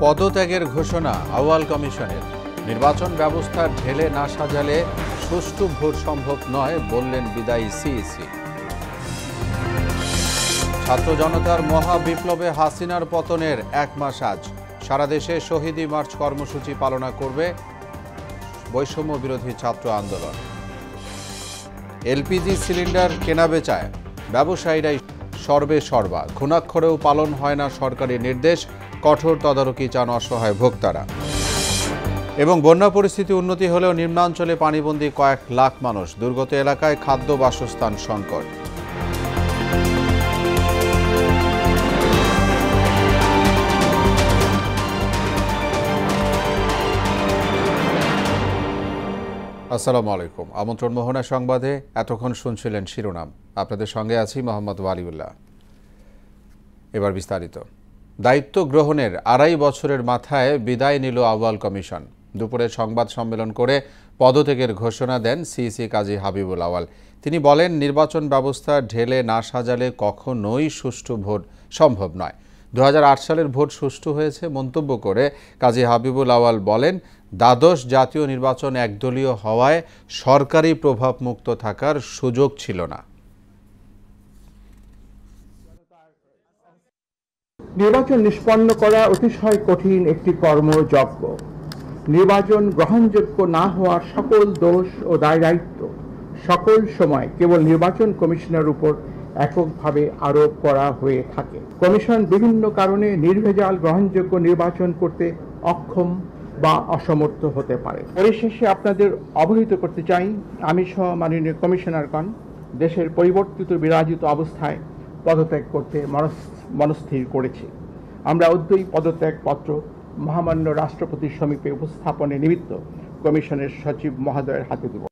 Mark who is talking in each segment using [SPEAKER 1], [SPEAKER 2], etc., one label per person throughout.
[SPEAKER 1] পদত্যাগের ঘোষণা আউয়াল কমিশনের। নির্বাচন ব্যবস্থা ঢেলে না সাজালে সুষ্ঠু ভোট সম্ভব নয় বললেন বিদায়ী সিইসি। ছাত্র জনতার মহা বিপ্লবে হাসিনার পতনের 1 মাস আজ। সারা দেশে শহীদি মার্চ কর্মসূচি পালন করবে বৈষম্য বিরোধী ছাত্র আন্দোলন। LPG cylinder কেনাবেচায় ব্যবসায়ীরাই সর্বা। ঘুণাক্ষরেও পালন হয় না সরকারি নির্দেশ, কঠোর তদারকি চান অসহায় ভোক্তারা। এবং বন্যা পরিস্থিতি উন্নতি হলেও নিম্নাঞ্চলে পানিবন্দী কয়েক লাখ মানুষ। দুর্গত এলাকায় খাদ্য বাসস্থান সংকট। আসসালামু আলাইকুম। আমন্ত্রণ মোহনা সংবাদে এতক্ষণ শুনছিলেন শিরোনাম। আপনাদের সঙ্গে আছি মোহাম্মদ ওয়ালিউল্লাহ। এবার বিস্তারিত। দায়িত্ব গ্রহণের 2.5 বছরের মাথায় বিদায় নিল আউয়াল কমিশন। দুপুরে সংবাদ সম্মেলন করে পদত্যাগের ঘোষণা দেন সিইসি কাজী হাবিবুল আউয়াল। তিনি বলেন, নির্বাচন ব্যবস্থা ঢেলে না সাজালে কখনোই সুষ্ঠু ভোট সম্ভব নয়। 2008 সালের ভোট সুষ্ঠু হয়েছে মন্তব্য করে কাজী হাবিবুল আউয়াল বলেন, দ্বাদশ জাতীয় নির্বাচন একদলীয় হওয়ায় সরকারি প্রভাবমুক্ত থাকার সুযোগ ছিল না।
[SPEAKER 2] নির্বাচন নিষ্পন্ন করা অতিশয় কঠিন একটি কর্মযজ্ঞ। নির্বাচন গ্রহণযোগ্য না হওয়ার সকল দোষ ও দায়-দায়িত্ব সকল সময় কেবল নির্বাচন কমিশনের উপর এককভাবে আরোপ করা হয়ে থাকে। কমিশন বিভিন্ন কারণে নির্ভেজাল গ্রহণযোগ্য নির্বাচন করতে অক্ষম বা অসমর্থ হতে পারে। পরিশেষে আপনাদের অবহিত করতে চাই, আমি সহ মাননীয় কমিশনারগণ দেশের পরিবর্তিত বিরাজিত অবস্থায় পদত্যাগ করতে মনস্থির করেছি। আমরা অদ্যই পদত্যাগ পত্র মহামান্য রাষ্ট্রপতির সমীপে উপস্থাপনের নিমিত্ত কমিশনের সচিব মহোদয়ের হাতে দেব।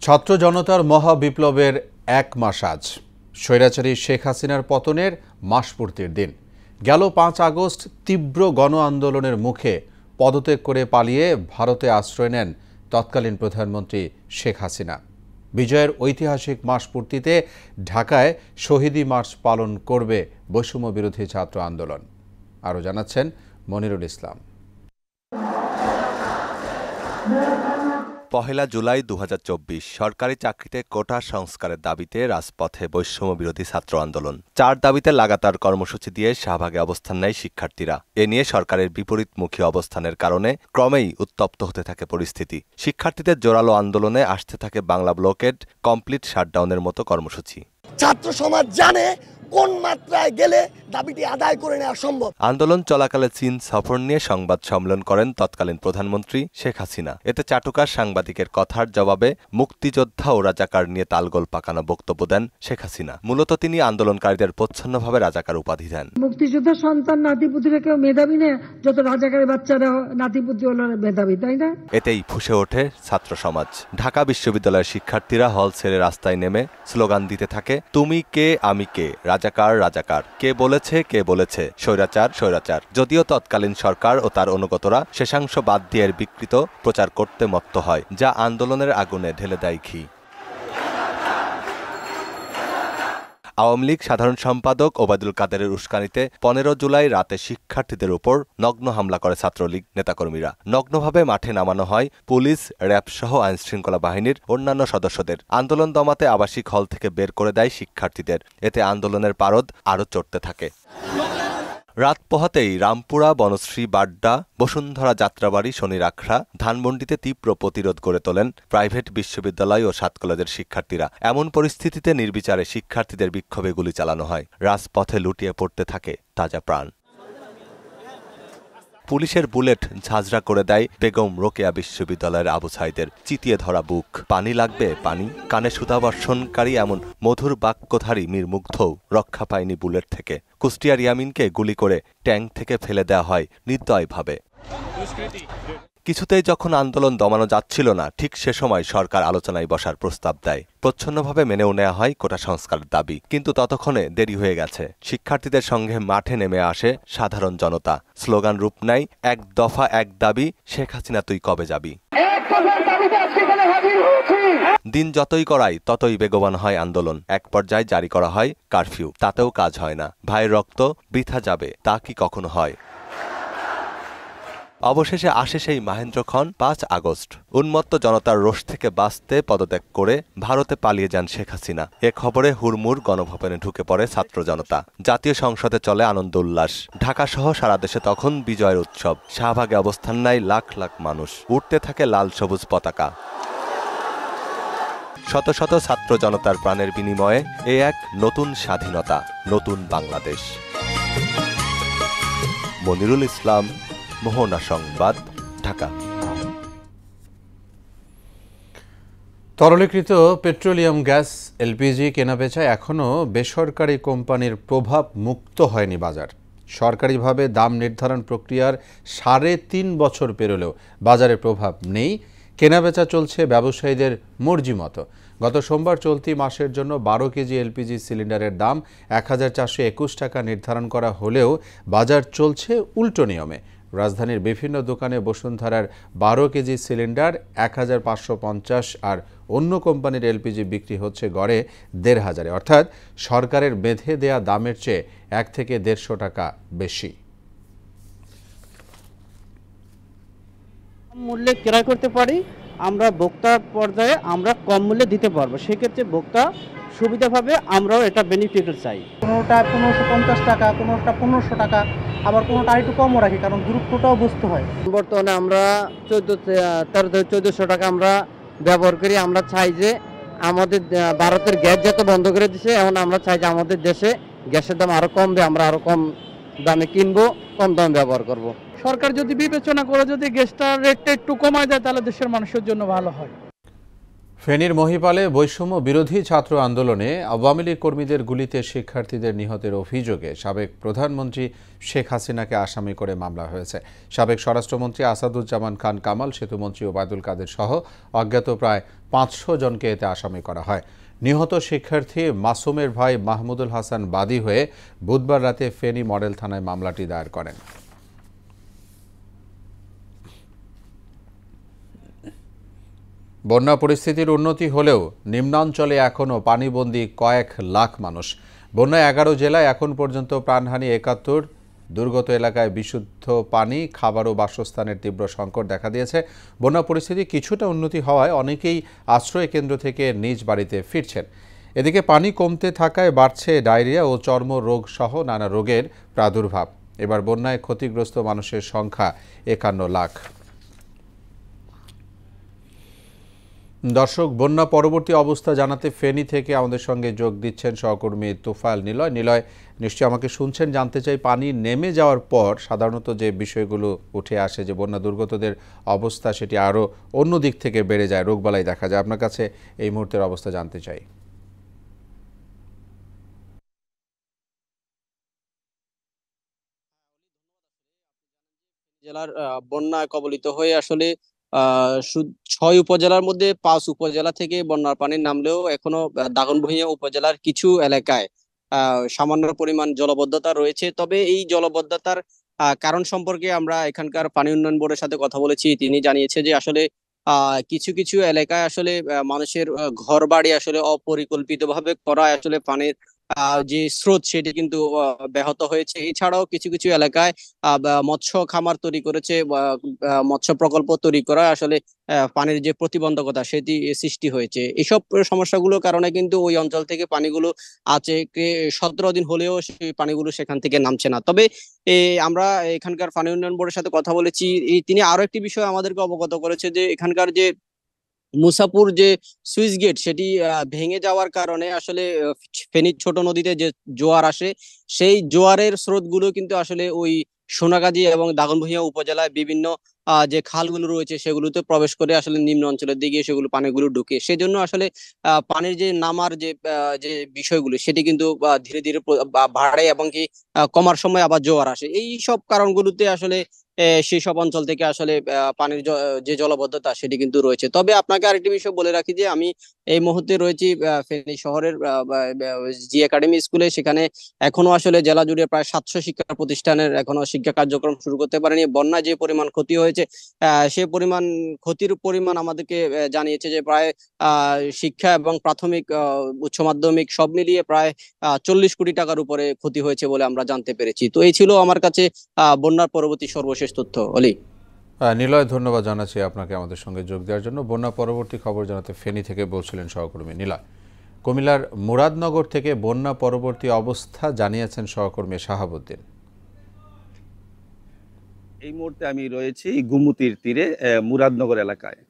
[SPEAKER 1] ছাত্র জনতার মহা বিপ্লবের 1 মাস আজ। স্বৈরাচারী শেখ হাসিনার পতনের মাসপূর্তির দিন। গেল 5 আগস্ট তীব্র গণ আন্দোলনের মুখে পদত্যাগ করে পালিয়ে ভারতে আশ্রয় নেন তৎকালীন প্রধানমন্ত্রী শেখ হাসিনা। বিজয়ের ঐতিহাসিক মাসপূর্তিতে ঢাকায় শহীদি মার্চ পালন করবে বৈষম্য বিরোধী ছাত্র আন্দোলন। আরও জানাচ্ছেন মনিরুল ইসলাম।
[SPEAKER 3] 1 জুলাই 2024 সরকারি চাকরিতে কোটা সংস্কারের দাবিতে রাজপথে বৈষম্য বিরোধী ছাত্র আন্দোলন। 4 দাবিতে লাগাতার কর্মসূচি দিয়ে শাহবাগে অবস্থান নেয় শিক্ষার্থীরা। এ নিয়ে সরকারের বিপরীতমুখী অবস্থানের কারণে ক্রমেই উত্তপ্ত হতে থাকে পরিস্থিতি। শিক্ষার্থীদের জোরালো আন্দোলনে আসতে থাকে বাংলা ব্লকেড, কমপ্লিট শাটডাউনের মতো কর্মসূচি।
[SPEAKER 4] ছাত্র সমাজ জানে কোন মাত্রায় গেলে দাবিটি আদায় করে নেওয়া সম্ভব।
[SPEAKER 3] আন্দোলন চলাকালে চীন সফর নিয়ে সংবাদ সম্মেলন করেন তৎকালীন প্রধানমন্ত্রী শেখ হাসিনা। এতে চাটুকার সাংবাদিকের কথার জবাবে মুক্তিযোদ্ধা ও রাজাকার নিয়ে তালগোল পাকানো বক্তব্য দেন শেখ হাসিনা। মূলত তিনি আন্দোলনকারীদের প্রচ্ছন্নভাবে রাজাকার উপাধি দেন।
[SPEAKER 5] মুক্তিযোদ্ধার সন্তান নাতিপুতিরা কেউ মেধাবী না, যত রাজাকারের বাচ্চারা নাতিপুতি হলো মেধাবী, তাই না?
[SPEAKER 3] এতেই ফুঁসে ওঠে ছাত্র সমাজ। ঢাকা বিশ্ববিদ্যালয়ের শিক্ষার্থীরা হল ছেড়ে রাস্তায় নেমে স্লোগান দিতে থাকে, তুমি কে আমি কে, রাজাকার রাজাকার, কে বলেছে স্বৈরাচার স্বৈরাচার। যদিও তৎকালীন সরকার ও তার অনুগতরা শেষাংশ বাদ দিয়ে এর বিকৃত প্রচার করতে মত্ত হয়, যা আন্দোলনের আগুনে ঢেলে দেয় ঘি। আওয়ামী লীগ সাধারণ সম্পাদক ওবায়দুল কাদেরের উস্কানিতে 15 জুলাই রাতে শিক্ষার্থীদের উপর নগ্ন হামলা করে ছাত্রলীগ নেতাকর্মীরা। নগ্নভাবে মাঠে নামানো হয় পুলিশ, র্যাব সহ আইনশৃঙ্খলা বাহিনীর অন্যান্য সদস্যদের। আন্দোলন দমাতে আবাসিক হল থেকে বের করে দেয় শিক্ষার্থীদের। এতে আন্দোলনের পারদ আরও চড়তে থাকে। রাত পোহাতেই রামপুরা, বনশ্রী, বাড্ডা, বসুন্ধরা, যাত্রাবাড়ি, শনির আখড়া, ধানমন্ডিতে তীব্র প্রতিরোধ গড়ে তোলেন প্রাইভেট বিশ্ববিদ্যালয় ও 7 কলেজের শিক্ষার্থীরা। এমন পরিস্থিতিতে নির্বিচারে শিক্ষার্থীদের বিক্ষোভে গুলি চালানো হয়। রাজপথে লুটিয়ে পড়তে থাকে তাজা প্রাণ। পুলিশের বুলেট ঝাঁঝরা করে দেয় বেগম রোকেয়া বিশ্ববিদ্যালয়ের আবু সাইদের চিতিয়ে ধরা বুক। পানি লাগবে পানি, কানে সুধাবর্ষণকারী এমন মধুর বাক্যধারী মীর মুগ্ধও রক্ষা পায়নি বুলেট থেকে। কুষ্টিয়ার ইয়ামিনকে গুলি করে ট্যাঙ্ক থেকে ফেলে দেওয়া হয় নির্দয়ভাবে। কিছুতেই যখন আন্দোলন দমানো যাচ্ছিল না, ঠিক সে সময় সরকার আলোচনায় বসার প্রস্তাব দেয়। প্রচ্ছন্নভাবে মেনেও নেওয়া হয় কোটা সংস্কারের দাবি, কিন্তু ততক্ষণে দেরি হয়ে গেছে। শিক্ষার্থীদের সঙ্গে মাঠে নেমে আসে সাধারণ জনতা। স্লোগান রূপ নেয়, 1 দফা 1 দাবি, শেখ হাসিনা তুই কবে যাবি। দিন যতই করায় ততই বেগবান হয় আন্দোলন। এক পর্যায়ে জারি করা হয় কারফিউ, তাতেও কাজ হয় না। ভাইয়ের রক্ত বৃথা যাবে তা কি কখনো হয়? অবশেষে আসে সেই মাহেন্দ্রক্ষণ ৫ আগস্ট। উন্মত্ত জনতার রোষ থেকে বাঁচতে পদত্যাগ করে ভারতে পালিয়ে যান শেখ হাসিনা। এ খবরে হুড়মুড় গণভবনে ঢুকে পড়ে ছাত্র জনতা। জাতীয় সংসদে চলে আনন্দ উল্লাস। ঢাকা সহ সারা দেশে তখন বিজয়ের উৎসব। শাহবাগে অবস্থান নেয় লাখ লাখ মানুষ। উঠতে থাকে লাল সবুজ পতাকা। শত শত ছাত্র জনতার প্রাণের বিনিময়ে এ এক নতুন স্বাধীনতা, নতুন বাংলাদেশ। মনিরুল ইসলাম, মোহনা সংবাদ, ঢাকা।
[SPEAKER 1] তরলীকৃত পেট্রোলিয়াম গ্যাস এলপিজি কেনাবেচায় এখনও বেসরকারি কোম্পানির প্রভাব মুক্ত হয়নি বাজার। সরকারিভাবে দাম নির্ধারণ প্রক্রিয়ার ৩.৫ বছর পেরোলেও বাজারে প্রভাব নেই। কেনাবেচা চলছে ব্যবসায়ীদের মর্জি মতো। গত সোমবার চলতি মাসের জন্য ১২ কেজি এলপিজি সিলিন্ডারের দাম ১,৪২১ টাকা নির্ধারণ করা হলেও বাজার চলছে উল্টো নিয়মে। রাজধানীর বিভিন্ন দোকানে বসুন্ধরার ১২ কেজি সিলিন্ডার ১,৫৫০ আর অন্য কোম্পানির এলপিজি বিক্রি হচ্ছে গড়ে ১,৫০০, অর্থাৎ সরকারের বেঁধে দেয়া দামের চেয়ে ১ থেকে ১৫০ টাকা বেশি।
[SPEAKER 6] মূল্যে ক্রয় করতে পারি, আমরা ভোক্তা পর্যায়ে আমরা কম মূল্যে দিতে পারবো। সেক্ষেত্রে ভোক্তা সুবিধাভাবে আমরাও এটা বেনিফিট চাই।
[SPEAKER 7] কোনোটা ১৫৫০ টাকা, কোনোটা ১৫০০ টাকা, আবার কোনোটা আরেকটু কমও রাখি, কারণ দূরত্বটাও বুঝতে হয়।
[SPEAKER 6] বর্তমানে আমরা ১৪০০ টাকা আমরা ব্যবহার করি। আমরা চাই যে আমাদের ভারতের গ্যাস যত বন্ধ করে দিছে, এখন আমরা চাই যে আমাদের দেশে গ্যাসের দাম আরো কমবে, আমরা আরো কম দামে কিনবো, কম দামে ব্যবহার করব।
[SPEAKER 7] সরকার যদি বিবেচনা করে যদি গ্যাসটার রেটটা একটু কমায় দেয়, তাহলে দেশের মানুষের জন্য ভালো হয়।
[SPEAKER 1] ফেনীর মহিপালে বৈষম্য বিরোধী ছাত্র আন্দোলনে আওয়ামী লীগ কর্মীদের গুলিতে শিক্ষার্থীদের নিহতের অভিযোগে সাবেক প্রধানমন্ত্রী শেখ হাসিনাকে আসামি করে মামলা হয়েছে। সাবেক স্বরাষ্ট্রমন্ত্রী আসাদুজ্জামান খান কামাল, সেতুমন্ত্রী ওবায়দুল কাদের সহ অজ্ঞাত প্রায় ৫০০ জনকে এতে আসামি করা হয়। নিহত শিক্ষার্থী মাসুমের ভাই মাহমুদুল হাসান বাদী হয়ে বুধবার রাতে ফেনী মডেল থানায় মামলাটি দায়ের করেন। বন্যা পরিস্থিতির উন্নতি হলেও নিম্নাঞ্চলে এখনও পানিবন্দী কয়েক লাখ মানুষ। বন্যায় ১১ জেলায় এখন পর্যন্ত প্রাণহানি ৭১। দুর্গত এলাকায় বিশুদ্ধ পানি, খাবার ও বাসস্থানের তীব্র সংকট দেখা দিয়েছে। বন্যা পরিস্থিতি কিছুটা উন্নতি হওয়ায় অনেকেই আশ্রয় কেন্দ্র থেকে নিজ বাড়িতে ফিরছেন। এদিকে পানি কমতে থাকায় বাড়ছে ডায়রিয়া ও চর্মরোগ সহ নানা রোগের প্রাদুর্ভাব। এবার বন্যায় ক্ষতিগ্রস্ত মানুষের সংখ্যা ৫১ লাখ। দর্শক, বন্যা পরবর্তী অবস্থা জানাতে ফেনী থেকে আমাদের সঙ্গে যোগ দিচ্ছেন সহকর্মী তোফায়েল নিলয়। নিলয়, নিশ্চয়ই আমাকে শুনছেন। জানতে চাই, পানি নেমে যাওয়ার পর সাধারণত যে বিষয়গুলো উঠে আসে, যে বন্যা দুর্গতদের অবস্থা সেটি আরও অন্য দিক থেকে বেড়ে যায়, রোগবালাই দেখা যায়। আপনার কাছে এই মুহূর্তের অবস্থা জানতে চাই।
[SPEAKER 8] জেলার বন্যা কবলিত হয়ে আসলে ৬ উপজেলার মধ্যে ৫ উপজেলা থেকে বন্যার পানি নামলেও এখনো দাগনভূঞা উপজেলার কিছু এলাকায় সামান্য পরিমাণ জলবদ্ধতা রয়েছে। তবে এই জলবদ্ধতার কারণ সম্পর্কে আমরা এখানকার পানি উন্নয়ন বোর্ডের সাথে কথা বলেছি। তিনি জানিয়েছে যে আসলে কিছু কিছু এলাকায় আসলে মানুষের ঘর বাড়ি আসলে অপরিকল্পিতভাবে করায় আসলে পানির যে স্রোত সেটি কিন্তু ব্যাহত হয়েছে। এছাড়াও কিছু কিছু এলাকায় মৎস্য খামার তৈরি করেছে, মৎস্য প্রকল্প তৈরি করা আসলে পানির যে প্রতিবন্ধকতা সেটি সৃষ্টি হয়েছে। এসব সমস্যাগুলোর কারণে কিন্তু ওই অঞ্চল থেকে পানিগুলো আছে ১৭ দিন হলেও সেই পানিগুলো সেখান থেকে নামছে না। তবে আমরা এখানকার পানি উন্নয়ন বোর্ডের সাথে কথা বলেছি। তিনি আরো একটি বিষয় আমাদেরকে অবগত করেছে যে এখানকার যে মুসাপুর যে সুইচ গেট সেটি ভেঙে যাওয়ার কারণে আসলে ফেনীর ছোট নদীতে যে জোয়ার আসে, সেই জোয়ারের স্রোতগুলো কিন্তু আসলে ওই সোনাগাজী এবং দাগনভূঞা উপজেলায় বিভিন্ন যে খালগুলো রয়েছে সেগুলোতে প্রবেশ করে আসলে নিম্ন অঞ্চলের দিকে সেগুলো পানিগুলো ঢুকে। সেজন্য আসলে পানির যে নামার যে বিষয়গুলো সেটি কিন্তু ধীরে ধীরে বাড়ে এবং কি কমার সময় আবার জোয়ার আসে। এই সব কারণগুলোতে আসলে সেই সব অঞ্চল থেকে আসলে পানির যে জলবদ্ধতা সেটি কিন্তু রয়েছে। তবে আপনাকে আরেকটি বিষয় বলে রাখি যে আমি এই মুহূর্তে রয়েছি ফেনী শহরের জি একাডেমি স্কুলে। সেখানে এখনো আসলে জেলা জুড়ে প্রায় 700 শিক্ষা প্রতিষ্ঠানের এখনো শিক্ষা কার্যক্রম শুরু করতে পারেনি। বন্যায় যে পরিমাণ ক্ষতি হয়েছে সে পরিমাণ ক্ষতির পরিমাণ আমাদেরকে জানিয়েছে যে প্রায় শিক্ষা এবং প্রাথমিক উচ্চ মাধ্যমিক সব মিলিয়ে প্রায় 40 কোটি টাকার উপরে ক্ষতি হয়েছে বলে আমরা জানতে পেরেছি। তো এই ছিল আমার কাছে বন্যার পরবর্তী সর্বশেষ তথ্য। অলি,
[SPEAKER 1] নিলয়, ধন্যবাদ জানাচ্ছি আপনাকে আমাদের সঙ্গে যোগ দেওয়ার জন্য। বন্যা পরবর্তী খবর জানাতে ফেনী থেকে বলছিলেন সহকর্মী নিলয়। কুমিল্লার মুরাদনগর থেকে বন্যা পরবর্তী অবস্থা জানিয়েছেন সহকর্মী শাহাবুদ্দিন।
[SPEAKER 9] এই মুহূর্তে আমি রয়েছি গুমতির তীরে মুরাদনগর এলাকায়।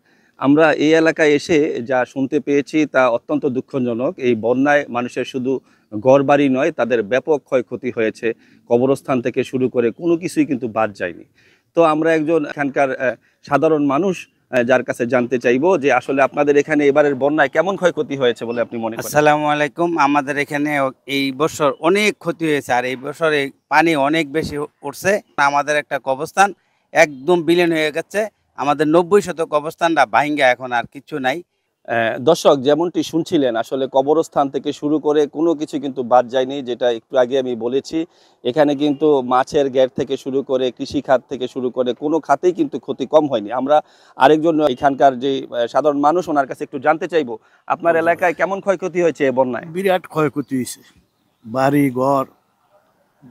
[SPEAKER 9] আমরা এই এলাকায় এসে যা শুনতে পেয়েছি তা অত্যন্ত দুঃখজনক। এই বন্যায় মানুষের শুধু ঘরবাড়ি নয়, তাদের ব্যাপক ক্ষয়ক্ষতি হয়েছে। কবরস্থান থেকে শুরু করে কোনো কিছুই কিন্তু বাদ যায়নি। তো আমরা একজন এখানকার সাধারণ মানুষ যার কাছে জানতে চাইবো যে আসলে আপনাদের এখানে এবারের বন্যায় কেমন ক্ষয়ক্ষতি হয়েছে বলে আপনি মনে করেন?
[SPEAKER 10] আসসালামু আলাইকুম। আমাদের এখানে এই বছর অনেক ক্ষতি হয়েছে, আর এই বছর পানি অনেক বেশি উঠছে। আমাদের একটা কবরস্থান একদম বিলীন হয়ে গেছে। আমাদের 90% কবরস্থানটা ভাঙ্গা, এখন আর কিছু নাই।
[SPEAKER 9] দর্শক, যেমনটি শুনছিলেন, আসলে কবরস্থান থেকে শুরু করে কোনো কিছু কিন্তু বাদ যায়নি। যেটা একটু আগে আমি বলেছি, এখানে কিন্তু মাছের ঘের থেকে শুরু করে কৃষি খাত থেকে শুরু করে কোনো খাতেই কিন্তু ক্ষতি কম হয়নি। আমরা আরেকজন এখানকার যে সাধারণ মানুষ, ওনার কাছে একটু জানতে চাইবো আপনার এলাকায় কেমন ক্ষয়ক্ষতি হয়েছে এই বন্যায়?
[SPEAKER 11] বিরাট ক্ষয়ক্ষতি হয়েছে, বাড়ি ঘর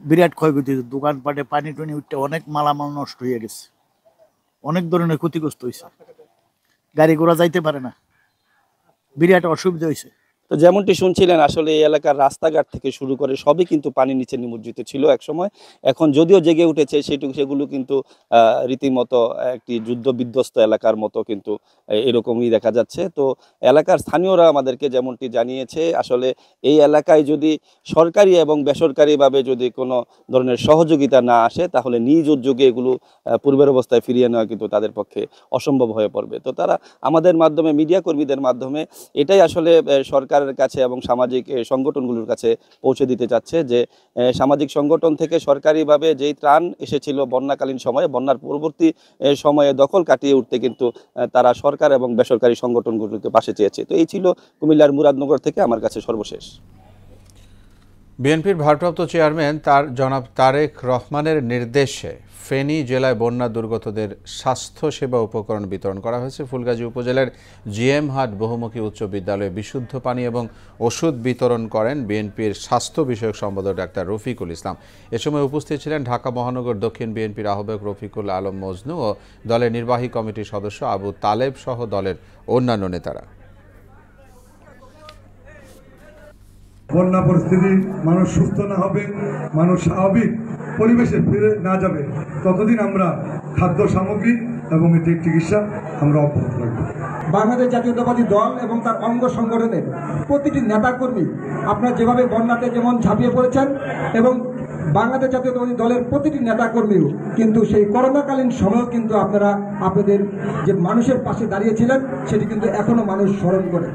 [SPEAKER 11] বিরাট ক্ষয়ক্ষতি হয়েছে। দোকানপাটে পানি টনি উঠতে অনেক মালামাল নষ্ট হয়ে গেছে, অনেক ধরনের ক্ষতিগ্রস্ত হয়েছে, গাড়ি ঘোড়া যাইতে পারে না, বিরাট অসুবিধা হয়েছে।
[SPEAKER 9] তো যেমনটি শুনছিলেন, আসলে এই এলাকার রাস্তাঘাট থেকে শুরু করে সবই কিন্তু পানির নিচে নিমজ্জিত ছিল এক সময়। এখন যদিও জেগে উঠেছে, সেগুলো কিন্তু রীতিমতো একটি যুদ্ধ বিধ্বস্ত এলাকার মতো কিন্তু এরকমই দেখা যাচ্ছে। তো এলাকার স্থানীয়রা আমাদেরকে যেমনটি জানিয়েছে, আসলে এই এলাকায় যদি সরকারি এবং বেসরকারিভাবে যদি কোনো ধরনের সহযোগিতা না আসে, তাহলে নিজ উদ্যোগে এগুলো পূর্বের অবস্থায় ফিরিয়ে নেওয়া কিন্তু তাদের পক্ষে অসম্ভব হয়ে পড়বে। তো তারা আমাদের মাধ্যমে, মিডিয়া কর্মীদের মাধ্যমে এটাই আসলে সরকারের কাছে এবং সামাজিক সংগঠনগুলোর কাছে পৌঁছে দিতে চাচ্ছে যে সামাজিক সংগঠন থেকে সরকারিভাবে যেই ত্রাণ এসেছিল বন্যাকালীন সময়ে, বন্যার পরবর্তী সময়ে দখল কাটিয়ে উঠতে কিন্তু তারা সরকার এবং বেসরকারি সংগঠনগুলোকে পাশে চেয়েছে। তো এই ছিল কুমিল্লার মুরাদনগর থেকে আমার কাছে সর্বশেষ।
[SPEAKER 1] বিএনপির ভারপ্রাপ্ত চেয়ারম্যান জনাব তারেক রহমানের নির্দেশে ফেনী জেলায় বন্যা দুর্গতদের স্বাস্থ্য সেবা উপকরণ বিতরণ করা হয়েছে। ফুলগাজী উপজেলার জিএম হাট বহুমুখী উচ্চ বিদ্যালয়ে বিশুদ্ধ পানি এবং ওষুধ বিতরণ করেন বিএনপির স্বাস্থ্য বিষয়ক সম্পাদক ডাক্তার রফিকুল ইসলাম। এ সময় উপস্থিত ছিলেন ঢাকা মহানগর দক্ষিণ বিএনপির আহ্বায়ক রফিকুল আলম মজনু ও দলের নির্বাহী কমিটির সদস্য আবু তালেব সহ দলের অন্যান্য নেতারা।
[SPEAKER 12] বন্যা পরিস্থিতি মানুষ সুস্থ না হবে, মানুষ স্বাভাবিক পরিবেশে ফিরে না যাবে, ততদিন আমরা খাদ্য সামগ্রী এবং চিকিৎসা আমরা অব্যাহত রাখবো।
[SPEAKER 13] বাংলাদেশ জাতীয়তাবাদী দল এবং তার অঙ্গ সংগঠনের প্রতিটি নেতাকর্মী আপনারা যেভাবে বন্যাতে যেমন ঝাঁপিয়ে পড়েছেন, এবং বাংলাদেশ জাতীয়তাবাদী দলের প্রতিটি নেতাকর্মীও কিন্তু সেই করোনাকালীন সময়েও কিন্তু আপনারা আপনাদের যে মানুষের পাশে দাঁড়িয়েছিলেন, সেটি কিন্তু এখনো মানুষ স্মরণ করে।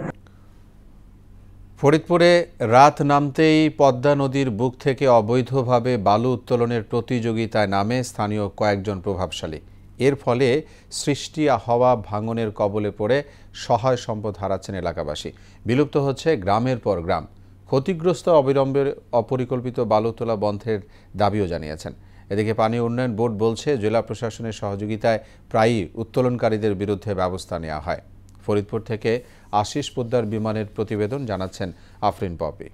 [SPEAKER 1] ফরিদপুরে রাত নামতেই পদ্মা নদীর বুক থেকে অবৈধভাবে বালু উত্তোলনের প্রতিযোগিতায় নামে স্থানীয় কয়েকজন প্রভাবশালী। এর ফলে সৃষ্টি হওয়া ভাঙনের কবলে পড়ে সহায় সম্পদ হারাচ্ছেন এলাকাবাসী। বিলুপ্ত হচ্ছে গ্রামের পর গ্রাম। ক্ষতিগ্রস্ত অবিলম্বে অপরিকল্পিত বালু তোলা বন্ধের দাবিও জানিয়েছেন। এদিকে পানি উন্নয়ন বোর্ড বলছে, জেলা প্রশাসনের সহযোগিতায় প্রায়ই উত্তোলনকারীদের বিরুদ্ধে ব্যবস্থা নেওয়া হয়। ফরিদপুর থেকে আশিস পোদ্দার বিমানের প্রতিবেদন, জানাচ্ছেন আফরিন পপি।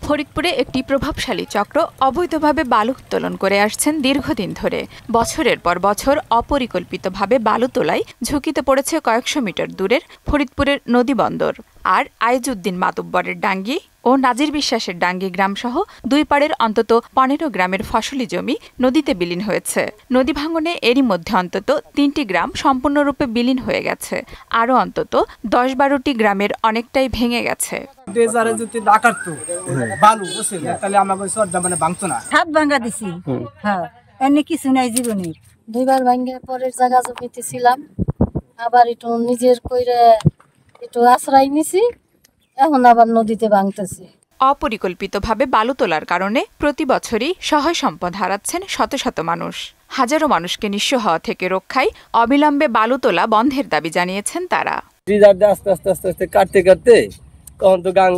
[SPEAKER 14] ফরিদপুরে একটি প্রভাবশালী চক্র অবৈধভাবে বালু উত্তোলন করে আসছেন দীর্ঘদিন ধরে। বছরের পর বছর অপরিকল্পিতভাবে বালু তোলায় ঝুঁকিতে পড়েছে কয়েকশো মিটার দূরের ফরিদপুরের নদী বন্দর। আর আইজউদ্দিন মাতুব্বরের ডাঙ্গি ও নাজির বিশ্বাসের ডাঙ্গি গ্রামসহ দুই পাড়ের অন্তত 15 গ্রামের ফসলি জমি নদীতে বিলীন হয়েছে। নদী ভাঙনে এরই মধ্যে অন্তত 3টি গ্রাম সম্পূর্ণরূপে বিলীন হয়ে গেছে। আরও অন্তত 10-12টি গ্রামের অনেকটাই ভেঙে গেছে।
[SPEAKER 15] দুইবার ভাঙ্গে পরের জায়গা জমিতে ছিলাম, আবার একটু নিজের কইরে একটু আশ্রয় নিছি, এখন আবার নদীতে ভাঙতেছি।
[SPEAKER 14] অপরিকল্পিতভাবে বালু তোলার কারণে প্রতি বছরই সহায় সম্পদ হারাচ্ছেন শত শত মানুষ। হাজারো মানুষকে নিঃস্ব হওয়া থেকে রক্ষায় অবিলম্বে বালু তোলা বন্ধের দাবি জানিয়েছেন তারা।
[SPEAKER 16] আস্তে আস্তে আস্তে আস্তে কাটতে কাটতে তখন তো গাং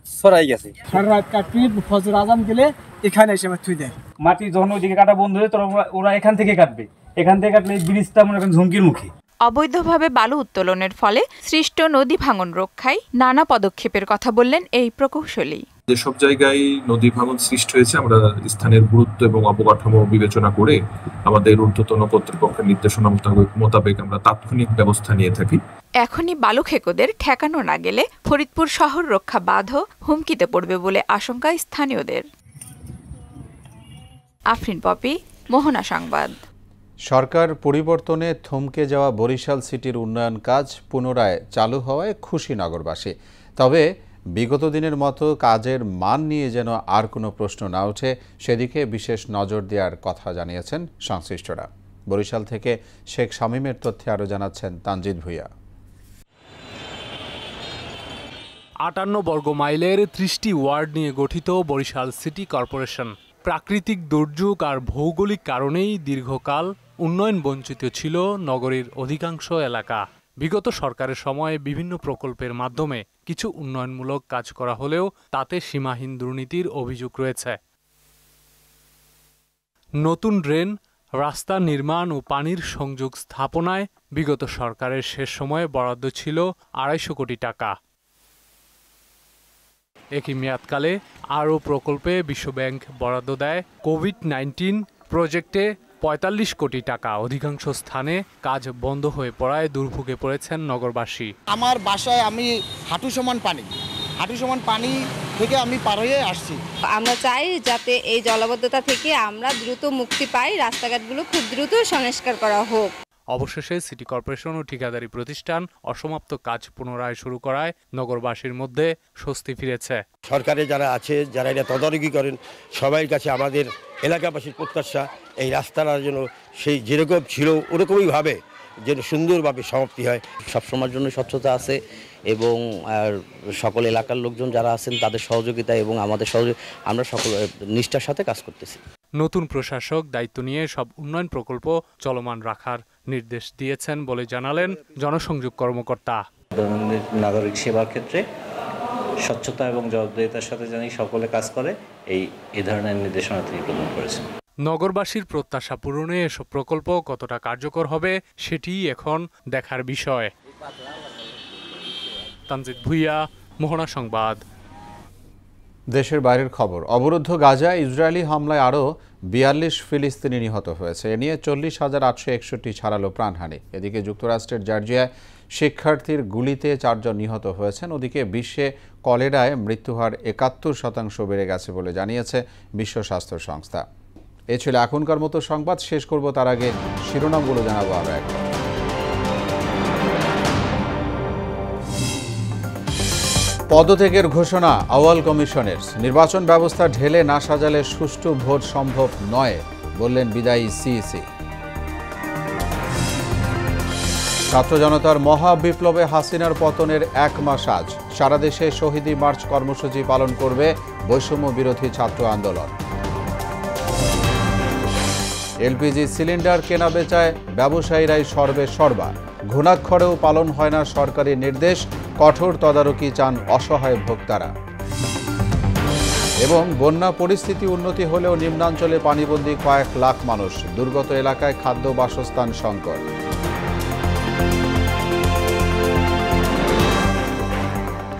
[SPEAKER 16] ছড়াই গেছে। সারা রাত কাটতে ফজর আজান দিলে এখানে এসে থুই দেয়। মাটি যখন ওইদিকে কাটা বন্ধ হয়ে ওরা এখান থেকে কাটবে, এখান থেকে কাটলে ব্রিজটা মনে করেন ঝুঁকির মুখে।
[SPEAKER 14] অবৈধভাবে বালু উত্তোলনের ফলে সৃষ্ট নদী ভাঙন রক্ষায় নানা পদক্ষেপের কথা বললেন এই প্রকৌশলী।
[SPEAKER 17] যেসব জায়গায় নদী ভাঙন সৃষ্টি হয়েছে আমরা স্থানের গুরুত্ব এবং অবকাঠামো বিবেচনা করে আমাদের ঊর্ধ্বতন কর্তৃপক্ষের নির্দেশনা মোতাবেক আমরা তাৎক্ষণিক ব্যবস্থা নিয়ে থাকি।
[SPEAKER 14] এখনই বালু খেকোদের ঠেকানো না গেলে ফরিদপুর শহর রক্ষা বাঁধও হুমকিতে পড়বে বলে আশঙ্কা স্থানীয়দের। আফরিন পপি, মোহনা সংবাদ।
[SPEAKER 1] সরকার পরিবর্তনে থমকে যাওয়া বরিশাল সিটির উন্নয়ন কাজ পুনরায় চালু হওয়ায় খুশি নগরবাসী। তবে বিগত দিনের মতো কাজের মান নিয়ে যেন আর কোনো প্রশ্ন না ওঠে সেদিকে বিশেষ নজর দেওয়ার কথা জানিয়েছেন সংশ্লিষ্টরা। বরিশাল থেকে শেখ শামীমের তথ্যে আরও জানাচ্ছেন তানজিদ ভুঁইয়া।
[SPEAKER 18] ৫৮ বর্গ মাইলের ৩০টি ওয়ার্ড নিয়ে গঠিত বরিশাল সিটি কর্পোরেশন প্রাকৃতিক দুর্যোগ আর ভৌগোলিক কারণেই দীর্ঘকাল উন্নয়ন বঞ্চিত ছিল নগরীর অধিকাংশ এলাকা। বিগত সরকারের সময় বিভিন্ন প্রকল্পের মাধ্যমে কিছু উন্নয়নমূলক কাজ করা হলেও তাতে সীমাহীন দুর্নীতির অভিযোগ রয়েছে। নতুন ড্রেন, রাস্তা নির্মাণ ও পানির সংযোগ স্থাপনায় বিগত সরকারের শেষ সময়ে বরাদ্দ ছিল ২৫০ কোটি টাকা। একই মেয়াদকালে আরও প্রকল্পে বিশ্বব্যাংক বরাদ্দ দেয়। কোভিড-19 প্রজেক্টে ৪৫ কোটি টাকা। অধিকাংশ স্থানে কাজ বন্ধ হয়ে পড়ায় দুর্ভোগে পড়েছেন নগরবাসী।
[SPEAKER 19] আমার বাসায় আমি হাঁটু সমান পানি থেকে আমি পার হয়ে আসছি।
[SPEAKER 20] আমরা চাই যাতে এই জলাবদ্ধতা থেকে আমরা দ্রুত মুক্তি পাই, রাস্তাঘাটগুলো খুব দ্রুত সংস্কার করা হোক।
[SPEAKER 18] অবশেষে সিটি কর্পোরেশন ও ঠিকাদারি প্রতিষ্ঠান অসমাপ্ত কাজ পুনরায় শুরু করায় নগরবাসীর মধ্যে স্বস্তি ফিরেছে।
[SPEAKER 21] সরকারে যারা আছে, যারা এটা তদারকি করেন, সবাই কাছে আমাদের এলাকাবাসীর প্রত্যাশা এই রাস্তাটা যেন সেই যেরকম ছিল ওরকমই ভাবে যেন সুন্দরভাবে সমাপ্তি হয়।
[SPEAKER 22] সবসময়ের জন্য স্বচ্ছতা আছে এবং সকল এলাকার লোকজন যারা আছেন তাদের সহযোগিতা এবং আমাদের সহযোগিতা আমরা সকল নিষ্ঠার সাথে কাজ করতেছি।
[SPEAKER 18] নতুন প্রশাসক দায়িত্ব নিয়ে সব উন্নয়ন প্রকল্প চলমান রাখার নির্দেশ দিয়েছেন বলে জানালেন জনসংযোগ কর্মকর্তা।
[SPEAKER 23] দৈনন্দিন নাগরিক সেবার ক্ষেত্রে স্বচ্ছতা এবং জবাবদিহিতার সাথে জানি সকলে কাজ করে এই ধরনের নির্দেশনা তিনি প্রদান করেছেন।
[SPEAKER 18] নগরবাসীর প্রত্যাশা পূরণে এসব প্রকল্প কতটা কার্যকর হবে সেটিই এখন দেখার বিষয়। তানজিদ ভুঁইয়া, মোহনা সংবাদ।
[SPEAKER 1] দেশের বাইরের খবর। অবরুদ্ধ গাজায় ইসরায়েলি হামলায় আরও ৪২ ফিলিস্তিনি নিহত হয়েছে। এ নিয়ে ৪০,৮৬১ ছাড়ালো প্রাণহানি। এদিকে যুক্তরাষ্ট্রের জর্জিয়ায় শিক্ষার্থীর গুলিতে ৪ জন নিহত হয়েছেন। ওদিকে বিশ্বে কলেরায় মৃত্যুহার ৭১% বেড়ে গেছে বলে জানিয়েছে বিশ্ব স্বাস্থ্য সংস্থা। এ ছিল এখনকার মতো সংবাদ। শেষ করব তার আগে শিরোনামগুলো জানাবো আরও একবার। পদত্যাগের ঘোষণা আউয়াল কমিশনের। নির্বাচন ব্যবস্থা ঢেলে না সাজালে সুষ্ঠু ভোট সম্ভব নয় বললেন বিদায়ী সিইসি। ছাত্র জনতার মহা বিপ্লবে হাসিনার পতনের ১ মাস আজ। সারা দেশে শহীদি মার্চ কর্মসূচি পালন করবে বৈষম্য বিরোধী ছাত্র আন্দোলন। এলপিজি সিলিন্ডার কেনা বেচায় ব্যবসায়ীরাই সর্বা। ঘুণাক্ষরেও পালন হয় না সরকারি নির্দেশ। কঠোর তদারকি চান অসহায় ভোক্তারা। এবং বন্যা পরিস্থিতি উন্নতি হলেও নিম্নাঞ্চলে পানিবন্দী কয়েক লাখ মানুষ। দুর্গত এলাকায় খাদ্য বাসস্থান সংকট।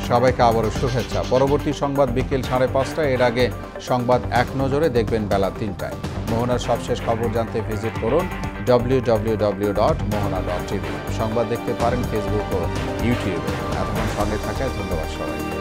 [SPEAKER 1] সবাইকে আবারও শুভেচ্ছা। পরবর্তী সংবাদ বিকেল 5:30। এর আগে সংবাদ এক নজরে দেখবেন বেলা 3টায়। মোহনার সবশেষ খবর জানতে ভিজিট করুন www.mohana.tv। সংবাদ দেখতে পারেন ফেসবুক ও ইউটিউবে। এতক্ষণ সঙ্গে থাকায় ধন্যবাদ সবাইকে।